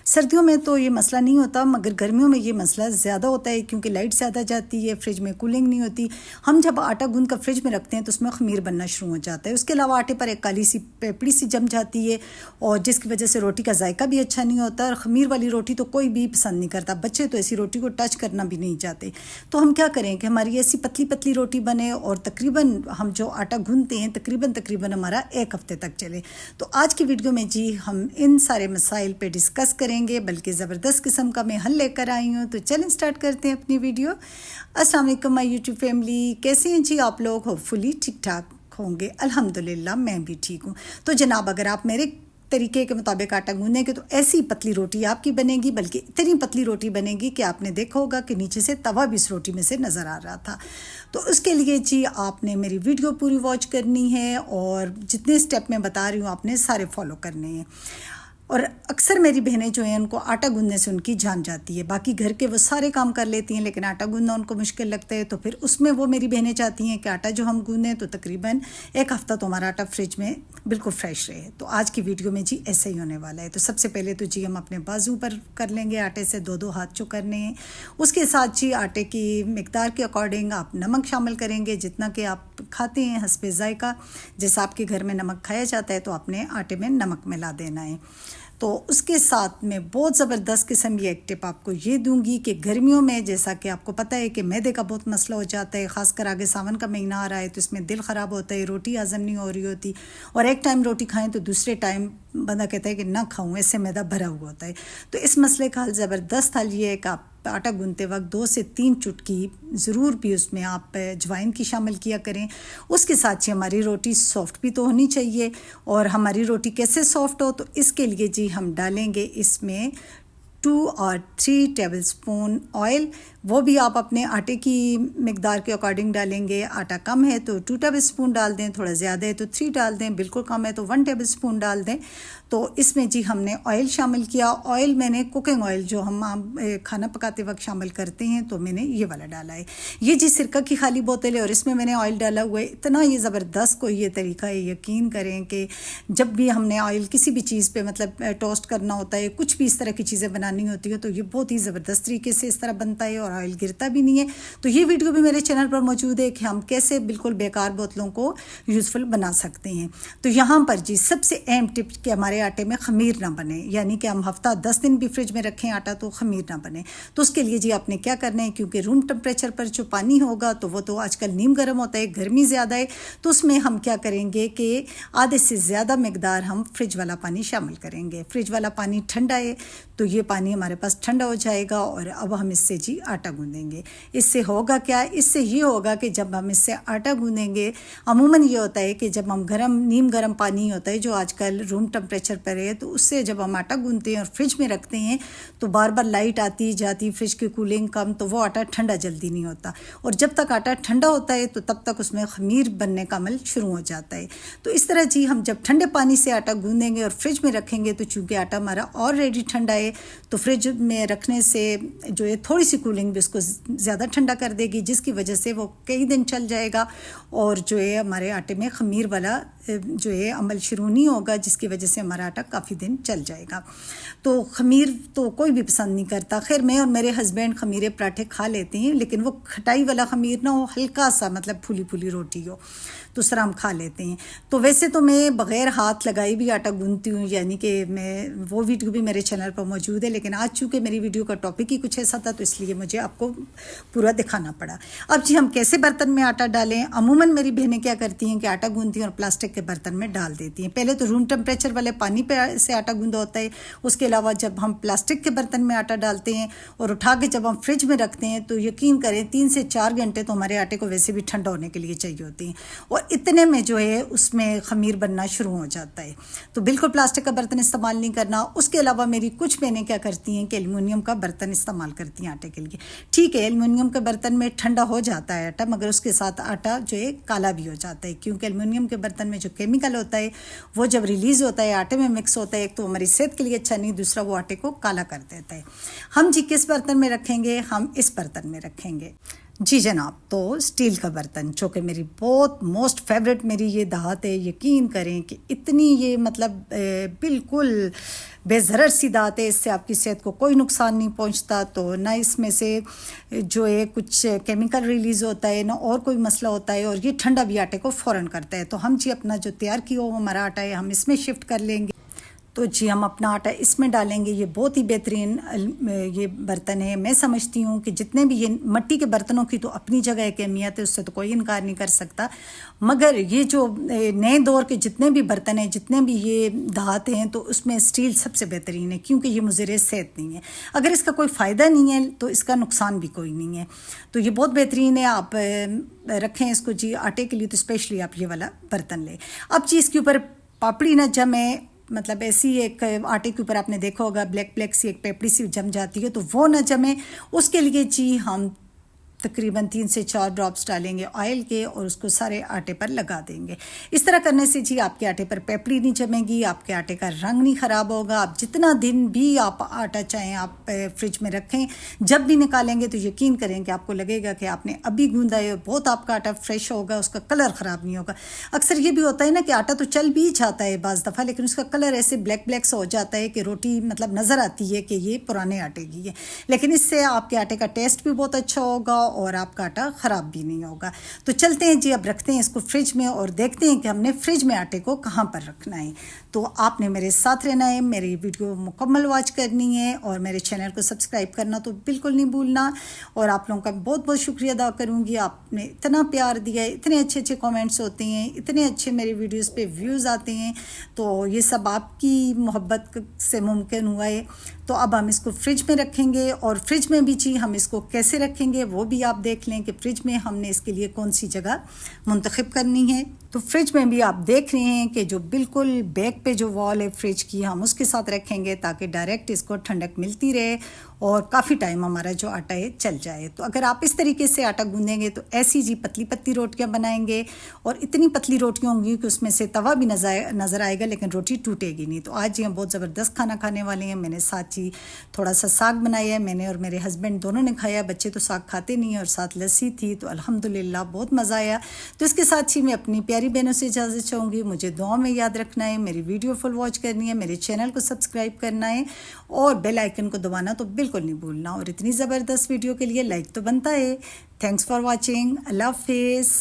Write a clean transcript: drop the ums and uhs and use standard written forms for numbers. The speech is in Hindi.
सर्दियों में तो ये मसला नहीं होता, मगर गर्मियों में ये मसला ज़्यादा होता है क्योंकि लाइट ज़्यादा जाती है, फ्रिज में कूलिंग नहीं होती। हम जब आटा गूंद कर फ्रिज में रखते हैं तो उसमें खमीर बनना शुरू हो जाता है। उसके अलावा आटे पर एक काली सी पेपड़ी सी जम जाती है और जिसकी वजह से रोटी का जायका भी अच्छा नहीं होता। और खमीर वाली रोटी तो कोई भी पसंद नहीं करता, बच्चे तो ऐसी रोटी को टच करना भी नहीं चाहते। तो हम क्या करें कि हमारी ऐसी पतली पतली रोटी बने और तकरीबन हम जो आटा गूंदते हैं तकरीबन हमारा 1 हफ्ते तक चले। तो आज की वीडियो में जी हम इन सारे मसाइल पे डिस्कस करेंगे, बल्कि ज़बरदस्त किस्म का मैं हल लेकर आई हूँ। तो चलें स्टार्ट करते हैं अपनी वीडियो। अस्सलाम वालेकुम माय यूट्यूब फैमिली, कैसे हैं जी आप लोग? होपफुली ठीक ठाक होंगे। अल्हम्दुलिल्लाह मैं भी ठीक हूँ। तो जनाब, अगर आप मेरे तरीके के मुताबिक आटा गूंदेंगे तो ऐसी पतली रोटी आपकी बनेगी, बल्कि इतनी पतली रोटी बनेगी कि आपने देखा होगा कि नीचे से तवा भी इस रोटी में से नज़र आ रहा था। तो उसके लिए जी आपने मेरी वीडियो पूरी वॉच करनी है और जितने स्टेप मैं बता रही हूँ आपने सारे फॉलो करने हैं। और अक्सर मेरी बहनें जो हैं उनको आटा गूंदने से उनकी जान जाती है। बाकी घर के वो सारे काम कर लेती हैं, लेकिन आटा गूंदना उनको मुश्किल लगता है। तो फिर उसमें वो मेरी बहनें चाहती हैं कि आटा जो हम गूंदें तो तकरीबन 1 हफ्ता तो हमारा आटा फ्रिज में बिल्कुल फ्रेश रहे। तो आज की वीडियो में जी ऐसे ही होने वाला है। तो सबसे पहले तो जी हम अपने बाजू पर कर लेंगे, आटे से 2-2 हाथ जो करने हैं। उसके साथ जी आटे की मिकदार के अकॉर्डिंग आप नमक शामिल करेंगे, जितना कि आप खाते हैं हस्बे ज़ायका। जैसा आपके घर में नमक खाया जाता है तो आपने आटे में नमक मिला देना है। तो उसके साथ में बहुत ज़बरदस्त किस्म की एक टिप आपको ये दूंगी कि गर्मियों में जैसा कि आपको पता है कि मैदे का बहुत मसला हो जाता है, ख़ासकर आगे सावन का महीना आ रहा है तो इसमें दिल ख़राब होता है, रोटी हज़म नहीं हो रही होती। और एक टाइम रोटी खाएं तो दूसरे टाइम बंदा कहता है कि ना खाऊं, ऐसे मैदा भरा हुआ होता है। तो इस मसले का हल ज़बरदस्त हल ये है कि आप आटा गूंदते वक्त 2 से 3 चुटकी ज़रूर भी उसमें आप अजवाइन की शामिल किया करें। उसके साथ ही हमारी रोटी सॉफ्ट भी तो होनी चाहिए। और हमारी रोटी कैसे सॉफ्ट हो, तो इसके लिए जी हम डालेंगे इसमें 2 और 3 टेबलस्पून ऑयल। वो भी आप अपने आटे की मिकदार के अकॉर्डिंग डालेंगे। आटा कम है तो 2 टेबलस्पून डाल दें, थोड़ा ज़्यादा है तो 3 डाल दें, बिल्कुल कम है तो 1 टेबलस्पून डाल दें। तो इसमें जी हमने ऑयल शामिल किया। ऑयल मैंने कुकिंग ऑयल जो हम खाना पकाते वक्त शामिल करते हैं तो मैंने ये वाला डाला है। ये जी सिरका की खाली बोतल है और इसमें मैंने ऑयल डाला हुआ है। इतना ये ज़बरदस्त कोई ये तरीका है, यकीन करें कि जब भी हमने ऑयल किसी भी चीज़ पे मतलब टोस्ट करना होता है, कुछ भी इस तरह की चीज़ें बनानी होती है तो ये बहुत ही ज़बरदस्त तरीके से इस तरह बनता है और ऑयल गिरता भी नहीं है। तो ये वीडियो भी मेरे चैनल पर मौजूद है कि हम कैसे बिल्कुल बेकार बोतलों को यूज़फुल बना सकते हैं। तो यहाँ पर जी सबसे अहम टिप कि हमारे आटे में खमीर ना बने, यानी कि हम हफ्ता 10 दिन भी फ्रिज में रखें आटा तो खमीर ना बने। तो उसके लिए जी आपने क्या करना है, क्योंकि रूम टेम्परेचर पर जो पानी होगा तो वो तो आजकल नीम गर्म होता है, गर्मी ज़्यादा है, तो उसमें हम क्या करेंगे कि आधे से ज़्यादा मिकदार हम फ्रिज वाला पानी शामिल करेंगे। फ्रिज वाला पानी ठंडा है तो ये पानी हमारे पास ठंडा हो जाएगा और अब हम इससे जी आटा गूंदेंगे। इससे होगा क्या, इससे ये होगा कि जब हम इससे आटा गूंदेंगे, अमूमन ये होता है कि जब हम नीम गर्म पानी होता है जो आजकल रूम टेम्परेचर पर है, तो उससे जब हम आटा गूंदते हैं और फ्रिज में रखते हैं तो बार बार लाइट आती जाती, फ्रिज की कूलिंग कम, तो वो आटा ठंडा जल्दी नहीं होता। और जब तक आटा ठंडा होता है तो तब तक उसमें खमीर बनने का अमल शुरू हो जाता है। तो इस तरह जी हम जब ठंडे पानी से आटा गूंदेंगे और फ्रिज में रखेंगे तो चूँकि आटा हमारा ऑलरेडी ठंडा है तो फ्रिज में रखने से जो है थोड़ी सी कूलिंग भी उसको ज़्यादा ठंडा कर देगी, जिसकी वजह से वो कई दिन चल जाएगा और जो है हमारे आटे में खमीर वाला जो है अमल शुरू नहीं होगा, जिसकी वजह से हमारा आटा काफ़ी दिन चल जाएगा। तो खमीर तो कोई भी पसंद नहीं करता। खैर मैं और मेरे हस्बैंड खमीरे पराठे खा लेते हैं, लेकिन वो खटाई वाला खमीर ना हो, हल्का सा मतलब फूली फूली रोटी हो, तो सर हम खा लेते हैं। तो वैसे तो मैं बग़ैर हाथ लगाए भी आटा गूंदती हूँ, यानी कि मैं वो वीडियो भी मेरे चैनल पर मौजूद है, लेकिन आज चूँकि मेरी वीडियो का टॉपिक ही कुछ ऐसा था तो इसलिए मुझे आपको पूरा दिखाना पड़ा। अब जी हम कैसे बर्तन में आटा डालें? अमूमन मेरी बहनें क्या करती हैं कि आटा गूंदती हैं और प्लास्टिक के बर्तन में डाल देती हैं। पहले तो रूम टेम्परेचर वाले पानी पे से आटा गूंदा होता है, उसके अलावा जब हम प्लास्टिक के बर्तन में आटा डालते हैं और उठा के जब हम फ्रिज में रखते हैं तो यकीन करें 3 से 4 घंटे तो हमारे आटे को वैसे भी ठंडा होने के लिए चाहिए होती हैं और इतने में जो है उसमें खमीर बनना शुरू हो जाता है। तो बिल्कुल प्लास्टिक का बर्तन इस्तेमाल नहीं करना। उसके अलावा मेरी कुछ बहनें क्या करती हैं कि एल्युमिनियम का बर्तन इस्तेमाल करती हैं आटे के लिए। ठीक है, एल्युमिनियम के बर्तन में ठंडा हो जाता है आटा, मगर उसके साथ आटा जो है काला भी हो जाता है, क्योंकि एल्युमिनियम के बर्तन में जो केमिकल होता है वो जब रिलीज़ होता है आटे में मिक्स होता है, एक तो हमारी सेहत के लिए अच्छा नहीं, दूसरा वो आटे को काला कर देता है। हम जी किस बर्तन में रखेंगे? हम इस बर्तन में रखेंगे। जी जनाब, तो स्टील का बर्तन जो कि मेरी बहुत मोस्ट फेवरेट मेरी ये दात है। यकीन करें कि इतनी ये मतलब बिल्कुल बेज़रर सी दात है, इससे आपकी सेहत को कोई नुकसान नहीं पहुंचता। तो ना इसमें से जो है कुछ केमिकल रिलीज़ होता है, ना और कोई मसला होता है, और ये ठंडा भी आटे को फ़ौरन करता है। तो हम जी अपना जो तैयार किया हुआ हमारा आटा है हम इसमें शिफ्ट कर लेंगे। तो जी हम अपना आटा इसमें डालेंगे। ये बहुत ही बेहतरीन ये बर्तन है। मैं समझती हूँ कि जितने भी ये मिट्टी के बर्तनों की तो अपनी जगह एक अहमियत है, उससे तो कोई इनकार नहीं कर सकता, मगर ये जो नए दौर के जितने भी बर्तन हैं, जितने भी ये धात हैं, तो उसमें स्टील सबसे बेहतरीन है, क्योंकि ये मुज़र सेहत नहीं है। अगर इसका कोई फ़ायदा नहीं है तो इसका नुकसान भी कोई नहीं है। तो ये बहुत बेहतरीन है। आप रखें इसको जी आटे के लिए, तो स्पेशली आप ये वाला बर्तन लें। अब जी इसके ऊपर पापड़ी ना जमे, मतलब ऐसी एक आटे के ऊपर आपने देखा होगा ब्लैक ब्लैक सी एक पेपड़ी सी जम जाती है, तो वो ना जमे, उसके लिए जी हम तकरीबन 3 से 4 ड्रॉप्स डालेंगे ऑयल के और उसको सारे आटे पर लगा देंगे। इस तरह करने से जी आपके आटे पर पेपड़ी नहीं जमेगी, आपके आटे का रंग नहीं ख़राब होगा। आप जितना दिन भी आप आटा चाहें आप फ्रिज में रखें, जब भी निकालेंगे तो यकीन करें कि आपको लगेगा कि आपने अभी गूंदा है, बहुत आपका आटा फ्रेश होगा, उसका कलर ख़राब नहीं होगा। अक्सर ये भी होता है ना कि आटा तो चल भी जाता है बाज़ दफ़ा, लेकिन उसका कलर ऐसे ब्लैक ब्लैक सा हो जाता है कि रोटी मतलब नज़र आती है कि ये पुराने आटे की है। लेकिन इससे आपके आटे का टेस्ट भी बहुत अच्छा होगा और आपका आटा ख़राब भी नहीं होगा। तो चलते हैं जी, अब रखते हैं इसको फ्रिज में और देखते हैं कि हमने फ्रिज में आटे को कहाँ पर रखना है। तो आपने मेरे साथ रहना है, मेरी वीडियो मुकम्मल वॉच करनी है और मेरे चैनल को सब्सक्राइब करना तो बिल्कुल नहीं भूलना। और आप लोगों का बहुत बहुत शुक्रिया अदा करूँगी, आपने इतना प्यार दिया है, इतने अच्छे अच्छे कमेंट्स होते हैं, इतने अच्छे मेरी वीडियोस पे व्यूज़ आते हैं। तो ये सब आपकी मोहब्बत से मुमकिन हुआ है। तो अब हम इसको फ्रिज में रखेंगे, और फ्रिज में भी जी हम इसको कैसे रखेंगे वो भी आप देख लें कि फ्रिज में हमने इसके लिए कौन सी जगह मुंतखब करनी है। तो फ्रिज में भी आप देख रहे हैं कि जो बिल्कुल बैक पे जो वॉल है फ्रिज की, हम उसके साथ रखेंगे ताकि डायरेक्ट इसको ठंडक मिलती रहे और काफ़ी टाइम हमारा जो आटा है चल जाए। तो अगर आप इस तरीके से आटा गूंदेंगे तो ऐसी जी पतली पतली रोटियां बनाएंगे, और इतनी पतली रोटियां होंगी कि उसमें से तवा भी नज़र आएगा लेकिन रोटी टूटेगी नहीं। तो आज जी हम बहुत ज़बरदस्त खाना खाने वाले हैं। मैंने साथ जी थोड़ा सा साग बनाया है, मैंने और मेरे हस्बैंड दोनों ने खाया। बच्चे तो साग खाते नहीं, और साथ लस्सी थी, तो अल्हम्दुलिल्लाह बहुत मज़ा आया। तो इसके साथ ही मैं अपनी प्यारी बहनों से इजाज़त चाहूँगी। मुझे दुआ में याद रखना है, मेरी वीडियो फुल वॉच करनी है, मेरे चैनल को सब्सक्राइब करना है और बेल आइकन को दबाना तो बिल्कुल नहीं भूलना। और इतनी ज़बरदस्त वीडियो के लिए लाइक तो बनता है। Thanks for watching. अल्लाह हाफिज़।